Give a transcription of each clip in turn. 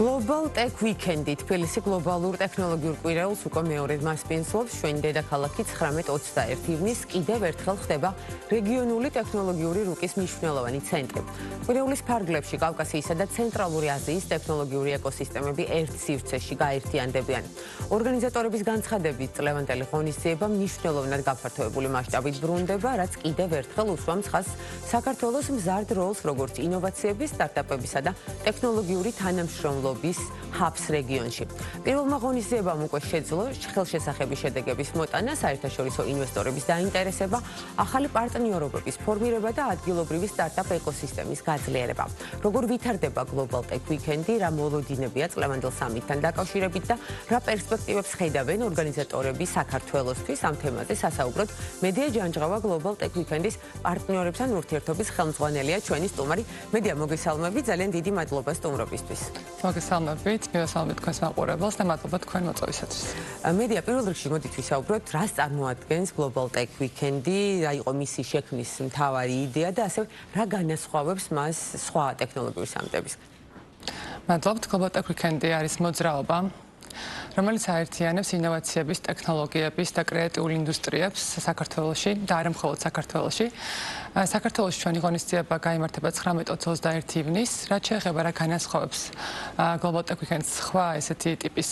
Global Tech Weekend-ი თბილისი გლობალურ ტექნოლოგიურ კვირაულს უკვე მეორედ მასპინძლობს. ჩვენი დედაქალაქი 19-21 ივნისს კიდევ ერთხელ ხდება რეგიონული ტექნოლოგიური რუკის მნიშვნელოვანი ცენტრი. კვირაულის ფარგლებში კავკასიისა და ცენტრალური აზიის ტექნოლოგიური ეკოსისტემები ერთ სივრცეში გაერთიანდებიან. ორგანიზატორების განცხადებით, წლევანდელი ღონისძიება მნიშვნელოვნად გაფართოებული მასშტაბით ბრუნდება, რაც კიდევ ერთხელ უსვამს ხაზს საქართველოს მზარდ როლს როგორც ინოვაციების, სტარტაპებისა და ტექნოლოგიური თანამშრომლობის ჰაბს რეგიონში. პირველმა ღონისძიებამ უკვე შეძლო ხელშესახების შედეგების მოტანა, საერთაშორისო ინვესტორების დაინტერესება, ახალი პარტნიორობების ფორმირება და ადგილობრივი სტარტაპ ეკოსისტემის გაძლიერება. როგორ ვითარდება Global Tech Weekend-ი, რა მოლოდინებია წლევანდელ სამიტთან დაკავშირებით და რა პერსპექტივებს ხედავენ ორგანიზატორები საქართველოსთვის, ამ თემაზე სასაუბროდ მედია ჯანჯღავა Global Tech Weekend-ის პარტნიორებთან ურთიერთობის ხელმძღვანელია ჩვენი სტუმარი. მედია, მოგესალმებით, ძალიან დიდი მადლობა სტუმრობისთვის. მოგესალმებით, მივესალმებით თქვენს მაყურებელს და მადლობა თქვენ მოწვევისათვის. მედია, პირველ რიგში მოდით ვისაუბროთ, რას წარმოადგენს Global Tech Weekend-ი, რა იყო მისი შექმნის მთავარი იდეა და ასევე რა განასხვავებს მას სხვა ტექნოლოგიური სამიტებისგან. მადლობთ. Global Tech Weekend-ი არის მოძრაობა, რომელიც აერთიანებს ინოვაციების, ტექნოლოგიების და კრეატიულ ინდუსტრიებს საქართველოში და არა მხოლოდ საქართველოში. საქართველოში ჩვენი ღონისძიება გაიმართება 19-21 ივნისს, რაც შეეხება რა განასხვავებს Global Tech Weekend-ს სხვა ესეთი ტიპის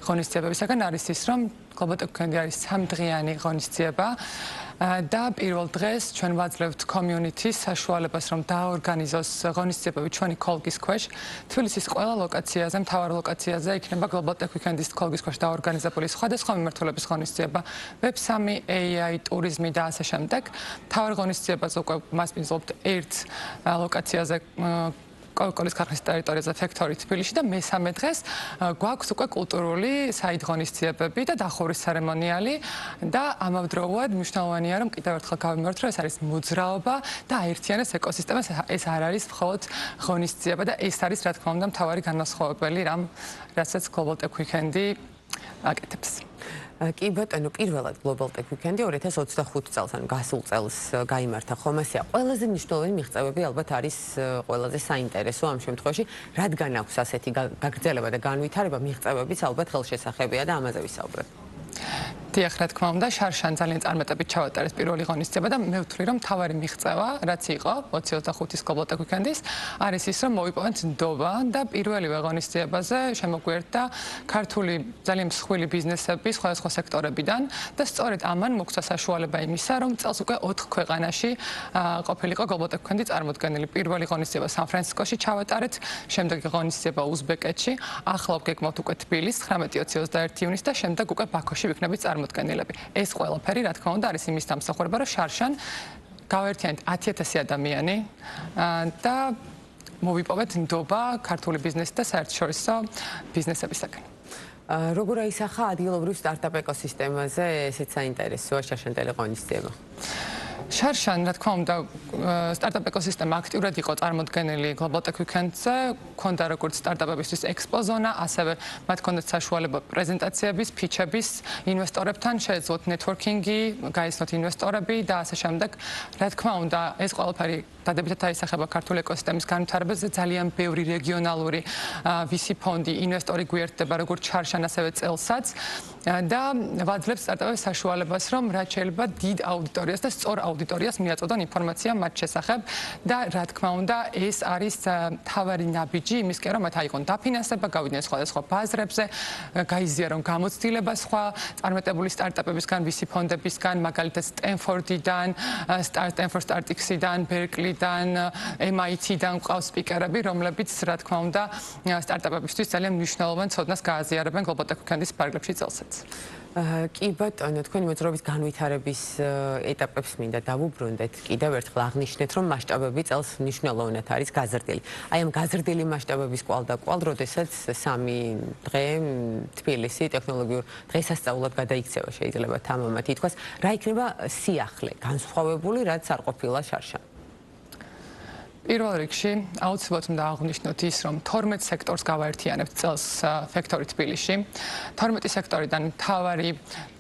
ღონისძიებებისგან არის ის, რომ Global Tech Weekend-ი არის 3 დღიანი ღონისძიება და პირველ დღეს ჩვენ ვაძლევთ community-ს საშუალებას, რომ დაორგანიზოს ღონისძიებები ჩვენი კოლგის ქვეშ. თბილისის ყველა ლოკაციაზე, მთავარ ლოკაციაზე იქნება Global Tech Weekend-ის კოლგის ქვეშ დაორგანიზებული სხვადასხვა მიმართულების ღონისძიება, Web3, AI, ტურიზმი და ასე შემდეგ. მთავარ ღონისძიებას უკვე მასპინძლობთ ერთ ლოკაციაზე კოლკოლის ქარხნის ტერიტორიაზე Factory თბილისში და მესამე დღეს გვაქვს უკვე კულტურული საიდღონისძიებები და დახურვის ცერემონიალი და ამავდროულად მნიშვნელოვანია რომ კიდევ ერთხელ გავიმეორებ რომ ეს არის მოძრაობა და აერთიანებს ეკოსისტემას, ეს არ არის მხოლოდ ღონისძიება და ეს არის რა თქმა უნდა მთავარი განმასხვავებელი რამ რასაც Global Tech Weekend-ი აკეთებს. კი ბატონო, პირველად Global Tech Weekend-ი 2025 წელს, ანუ გასულ წელს გაიმართა ხომ ასეა. ყველაზე მნიშვნელოვანი მიღწევები ალბათ არის ყველაზე საინტერესო ამ შემთხვევაში, რადგან აქვს ასეთი გაგრძელება და განვითარება, მიღწევებიც ალბათ ხელშესახებია და ამაზე ვისაუბრებ. დიახ, რა თქმა უნდა, შარშან ძალიან წარმატებით ჩავატარეს პირველი ღონისძიება და მე ვთვლი, რომ მთავარი მიღწევა, რაც იყო 2025-ის Global Tech Weekend-ის, არის ის, რომ მოვიპოვეთ ნდობა და პირველივე ღონისძიებაზე შემოგვიერთდა ქართული ძალიან მსხვილი ბიზნესები სხვადასხვა სექტორებიდან და სწორედ ამან მოგცა საშუალება იმისა, რომ წელს უკვე 4 ქვეყანაში ყოფილიყო Global Tech Weekend-ი წარმოდგენილი. პირველი ღონისძიება სან-ფრანცისკოში ჩავატარეთ, შემდეგი ღონისძიება უზბეკეთში, ახლა გეკმოთ უკვე თბილისს 19-21 ივნისს და შემდეგ უკვე ბაქოში ვიქნებით წარმოდგენილები. ეს ყველაფერი, რა თქმა უნდა, არის იმის დამსახურება, რომ შარშან გავერთიანეთ 10,000 ადამიანი და მოვიპოვეთ ნდობა ქართული ბიზნესის და საერთაშორისო ბიზნესებისგან. როგორ აისახა ადგილობრივ სტარტაპ ეკოსისტემაზე ესეც საინტერესოა შარშანტელი ღონისძიება? შარშან, რა თქმა უნდა, სტარტაპ ეკოსისტემა აქტიურად იყო წარმოდგენილი Global Tech Weekend-ზე, ქონდა როგორც სტარტაპებისთვის ექსპოზონა, ასევე მათ ქონდათ საშუალება პრეზენტაციების, ფიჩების, ინვესტორებთან შეეძლოთ networking-ი, გაიცნოთ ინვესტორები და ასე შემდეგ. რა თქმა უნდა, ეს ყველაფერი დადებითად აისახება ქართული ეკოსისტემის განვითარებაზე, ძალიან ბევრი რეგიონალური VC ფონდი, ინვესტორი გვერდდება როგორც შარშან, ასევე წელსაც და ვაძლევთ სტარტაპებს საშუალებას, რომ რაც შეიძლება დიდ აუდიტორიას და სწორ აუდიტორიას მიაწოდონ ინფორმაცია მათ შესახებ და რა თქმა უნდა ეს არის თავარი ნაბიჯი იმისკენ რომ მათ აიღონ დაფინანსება, გავიდნენ სხვადასხვა ბაზრებზე, გაიზიარონ გამოცდილება სხვა წარმატებული სტარტაპებისგან, VC ფონდებისგან, მაგალითად Stanford-დან, Stanford StartX-დან, Berkeley-დან, MIT-დან ყავს სპიკერები, რომლებიც რა თქმა უნდა სტარტაპებისთვის ძალიან მნიშვნელოვან ცოდნას გააზიარებენ Global Tech Weekend-ის ფარგლებში წელსაც. კი ბატონო, თქვენი მოძრაობის განვითარების ეტაპებს მინდა დავუბრუნდეთ. კიდევ ერთხელ აღნიშნეთ, რომ მასშტაბები წელს მნიშვნელოვნად არის გაზრდილი. აი ამ გაზრდილი მასშტაბების კვალ და კვალ, როდესაც 3 დღე თბილისი ტექნოლოგიურ დღესასწაულად გადაიქცევა შეიძლება თამამად ითქვას, რა იქნება სიახლე, განსხვავებული, რაც არ ყოფილა შარშან? პირველ რიგში აუცილებლად უნდა აღვნიშნოთ ის, რომ 12 სექტორს გავაერთიანებთ წელს ფაქტორი თბილისში. 12 სექტორიდან მთავარი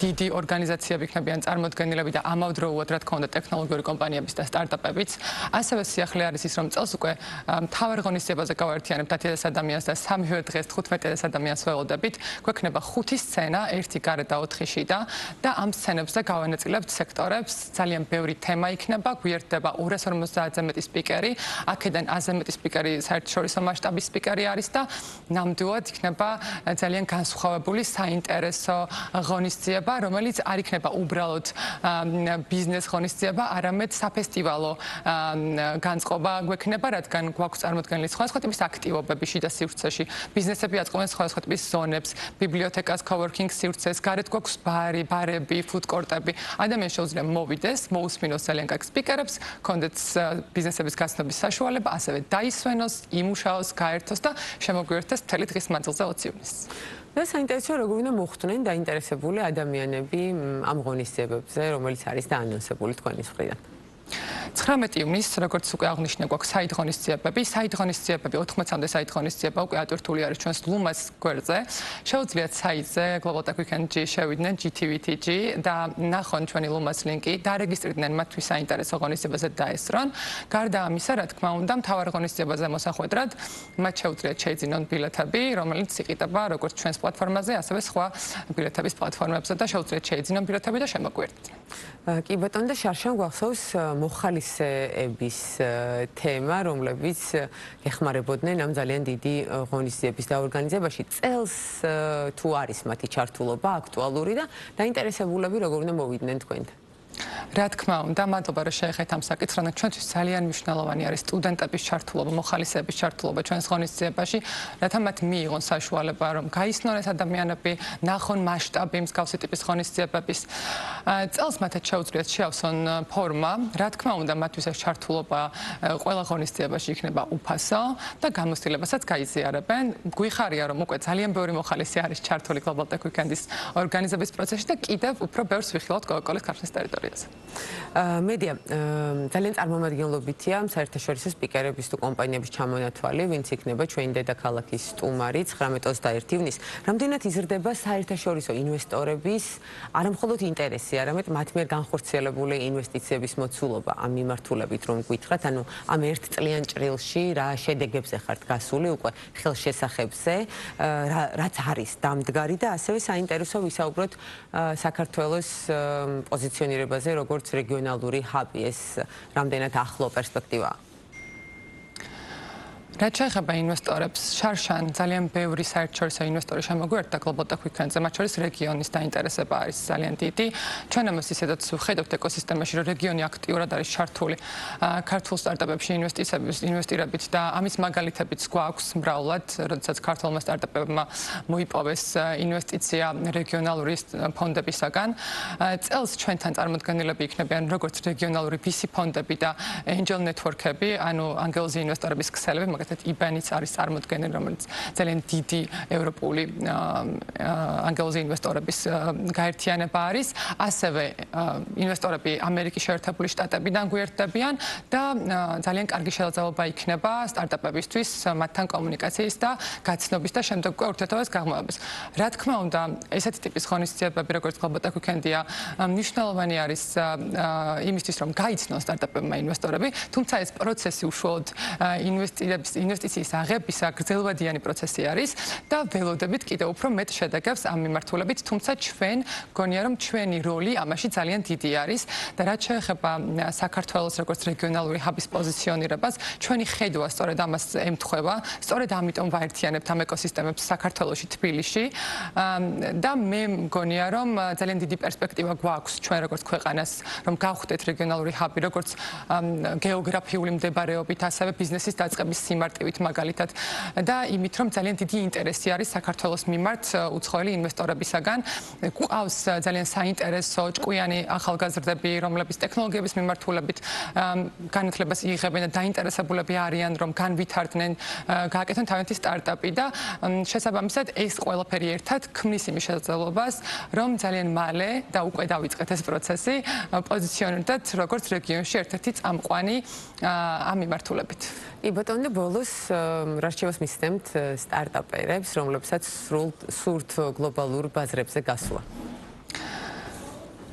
დიდი ორგანიზაციები იქნებიან წარმოდგენილები და ამავდროულად რა თქმა უნდა ტექნოლოგიური კომპანიების და სტარტაპებიც. ასევე სიახლე არის ის, რომ წელს უკვე მთავარ ღონისძიებაზე გავაერთიანებთ 10,000 ადამიანს და სამივე დღეს 15,000 ადამიანს ველოდებით. გვექნება 5 სცენა, 1 გარეთ და 4 შიდა და ამ სცენებზე გავანაწილებთ სექტორებს. ძალიან ბევრი თემა იქნება, გვიერთდება 250-ზე მეტი სპიკერი. აქედან 100-ზე მეტი სპიკერი საერთაშორისო მასშტაბის სპიკერი არის და ნამდვილად იქნება ძალიან განსხვავებული საინტერესო ღონისძიება, რომელიც არ იქნება უბრალოდ ბიზნეს ღონისძიება, არამედ საფესტივალო განწყობა გვექნება, რადგან გვაქვს წარმოდგენილი სხვადასხვა ტიპის აქტივობები შიდა სივრცეში. ბიზნესები აწყობენ სხვადასხვა ტიპის ზონებს, ბიბლიოთეკას, coworking სივრცეს, გარეთ გვაქვს ბარი, ბარები, ფუდკორტები. ადამიანს შეუძლია მოვიდეს, მოусმინოს ძალიან კარგ სპიკერებს, კონდეთ ბიზნესების გაცნობის საშუალება, ასევე დაისვენოს, იმუშაოს, გაერთოს და შემოგვიერთდეს მთელი დღის მანძილზე 20 ივნისს. და საინტერესოა, როგორ უნდა მოხვდნენ დაინტერესებული ადამიანები ამ ღონისძიებებზე, რომელიც არის დაანონსებული თქვენის მხრიდან. 19 ივნისს, როგორც უკვე აღნიშნე, გვაქვს საით ღონისძიებები. საით ღონისძიებები 14-მდე საით ღონისძიება უკვე ატვირთული არის ჩვენს ლუმას გვერდზე. შეუძლიათ საიტზე Global Tech Weekend-ში შევიდნენ GTVTG და ნახონ ჩვენი ლუმას ლინკი, დარეგისტრირდნენ მათთვის საინტერესო ღონისძიებაზე დაესწრონ. გარდა ამისა, რა თქმა უნდა, მთავარ ღონისძიებაზე მოსახვედრად მათ შეუძლიათ შეიძინონ ბილეთები, რომელიც იყიდება როგორც ჩვენს პლატფორმაზე, ასევე სხვა ბილეთების პლატფორმებზე და შეუძლიათ შეიძინონ ბილეთები და შემოგვიერთდნენ. კი ბატონო და შარშან გვახსოვს მოხალისეების თემა, რომლებიც ეხმარებოდნენ ამ ძალიან დიდი ღონისძიების დაორგანიზებაში. წელს თუ არის მათი ჩართულობა აქტუალური და დაინტერესებულები როგორ უნდა მოვიდნენ თქვენთან? რა თქმა უნდა, მადლობა რომ შეეხეთ ამ საკითხს, რადგან ჩვენთვის ძალიან მნიშვნელოვანი არის სტუდენტების ჩართულობა, მოხალისეების ჩართულობა ჩვენს ღონისძიებაში, რათა მათ მიიღონ საშუალება, რომ გაიცნონ ეს ადამიანები, ნახონ მასშტაბი მსგავსი ტიპის ღონისძიებების. წელს მათაც შეუძლიათ შეავსონ ფორმა, რა თქმა უნდა, მათთვის ეს ჩართულობა ყველა ღონისძიებაში იქნება უფასო და გამოცდილებასაც გაიზიარებენ. გვიხარია, რომ უკვე ძალიან ბევრი მოხალისე არის ჩართული Global Tech Weekend-ის ორგანიზების პროცესში და კიდევ უფრო ბევრს ვიხილავთ Coca-Cola-ის ქართლის ტერიტორიაზე. მედია ძალიან წარმომადგენლობითია საერთაშორისო სპიკერების თუ კომპანიების ჩამონათვალი, ვინც იქნება ჩვენი დედაქალაქის სტუმარი 19-21 ივნისს. რამდენად იზრდება საერთაშორისო ინვესტორების არამხოლოდ ინტერესი, არამედ მათ მიერ განხორციელებული ინვესტიციების მოცულობა ამ მიმართულებით რომ გითხრათ, ანუ ამ ერთწლიან ჭრილში რა შედეგებზე ხართ გასული უკვე ხელშესახებზე, რაც არის დამდგარი და ასევე საინტერესო ვისაუბროთ საქართველოს პოზიციონირებაზე როგორც რეგიონალური ჰაბი, ეს რამდენად ახლო პერსპექტივაა? რაც შეეხება ინვესტორებს, შარშან ძალიან ბევრი საერთაშორისო ინვესტორი შემოგვიერთდა Global Tech Weekend-ზე, მათ შორის რეგიონის დაინტერესება არის ძალიან დიდი. ჩვენ ამას ისედაც ვხედავთ ეკოსისტემაში, რომ რეგიონი აქტიურად არის ჩართული ქართულ სტარტაპებში ინვესტირებით და ამის მაგალითებიც გვაქვს მრავლად, როდესაც ქართულმა სტარტაპებმა მოიპოვეს ინვესტიცია რეგიონალური ფონდებისაგან. წელს ჩვენთან წარმოდგენილები იქნებიან როგორც რეგიონალური VC ფონდები და angel network-ები, ანუ ანგელოზი ინვესტორების ქსელები, IBAN-იც არის წარმოდგენილი, რომელიც ძალიან დიდი ევროპული ანგელოზი ინვესტორების გაერთიანება არის. ასევე ინვესტორები ამერიკის შეერთებული შტატებიდან გვიერთდებიან და ძალიან კარგი შესაძლებლობა იქნება სტარტაპებისთვის მათთან კომუნიკაციის და გაცნობის და შემდეგ უკვე ურთიერთობის გაღრმავების. რა თქმა უნდა, ესეთი ტიპის ღონისძიებები, როგორც Global Tech Weekend-ია, მნიშვნელოვანი არის იმისთვის, რომ გაიცნონ სტარტაპებმა ინვესტორები, თუმცა ეს პროცესი უშუალოდ ინვესტიციის აღებისა გრძელვადიანი პროცესი არის და ველოდებით კიდევ უფრო მეტ შედეგებს ამ მიმართულებით, თუმცა ჩვენ გონია რომ ჩვენი როლი ამაში ძალიან დიდი არის და რაც შეეხება საქართველოს როგორც რეგიონალური ჰაბის პოზიციონირებას, ჩვენი ხედვა სწორედ ამას ემთხვევა, სწორედ ამიტომ ვაერთიანებთ ამ ეკოსისტემებს საქართველოში, თბილისში და მე მგონია რომ ძალიან დიდი პერსპექტივა გვაქვს ჩვენ როგორც ქვეყანას, რომ გავხდეთ რეგიონალური ჰაბი, როგორც გეოგრაფიული მდებარეობით, ასევე ბიზნესის დაწყების მიმართივით მაგალითად და იმით, რომ ძალიან დიდი ინტერესი არის საქართველოს მიმართ უცხოელი ინვესტორებისაგან. ყავს ძალიან საინტერესო ჭკვიანი ახალგაზრდები, რომლებიც ტექნოლოგიების მიმართულებით განათლებას იღებენ და დაინტერესებულები არიან, რომ განვითარდნენ, გააკეთონ თავიანთი სტარტაპი და შესაბამისად ეს ყველაფერი ერთად ქმნის იმის შესაძლებლობას, რომ ძალიან მალე და უკვე დავიწყეთ ეს პროცესი, პოზიციონირდეთ როგორც რეგიონში ერთ-ერთი წამყვანი ამ მიმართულებით. ბატონო, ბოლოს რა რჩევას მისცემთ სტარტაპერებს, რომლებსაც სურთ გლობალურ ბაზრებზე გასვლა?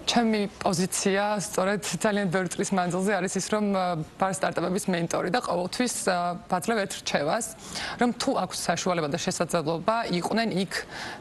ჩემი პოზიცია სწორედ ძალიან ბევრი წლის მანძილზე არის ის, რომ ვარ სტარტაპების მენტორი და ყოველთვის ვაძლევ ერთ რჩევას, რომ თუ აქვს საშუალება და შესაძლებლობა იყვნენ იქ,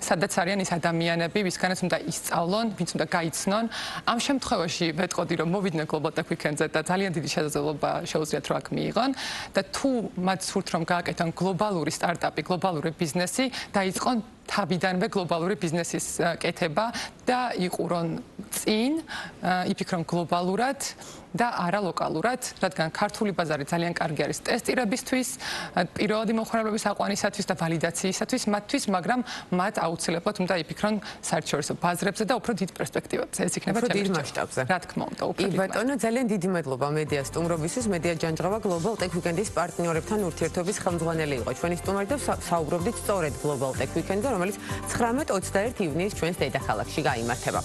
სადაც არიან ის ადამიანები, ვისგანაც უნდა ისწავლონ, ვინც უნდა გაიცნონ. ამ შემთხვევაში ვეტყოდი, რომ მოვიდნენ Global Tech Weekend-ზე და ძალიან დიდი შესაძლებლობა შეუძლიათ, რომ აქ მიიღონ და თუ მათ სურთ, რომ გააკეთონ გლობალური სტარტაპი, გლობალური ბიზნესი, დაიწყონ თავიდანვე გლობალური ბიზნესის კეთება და იყურონ წინ, იფიქრონ გლობალურად და არა ლოკალურად, რადგან ქართული ბაზარი ძალიან კარგი არის ტესტირებისთვის, პირველადი მომხმარებლების აყვანისათვის და ვალიდაციისათვის მათთვის, მაგრამ მათ აუცილებლად უნდა იფიქრონ საერთაშორისო ბაზრებზე და უფრო დიდ პერსპექტივებზე. ეს იქნება დიდ მასშტაბზე. რა თქმა უნდა, უფრო დიდ მასშტაბზე. ბატონო, ძალიან დიდი მადლობა მედია სტუმრობისთვის. მედია ჯანჯღავა Global Tech Weekend-ის პარტნიორებთან ურთიერთობის ხელმძღვანელი იყო. ჩვენი სტუმარი და საუბრობდით სწორედ Global Tech Weekend-ზე, რომელიც 19-21 ივნის ჩვენს დედაქალაქში გაიმართება.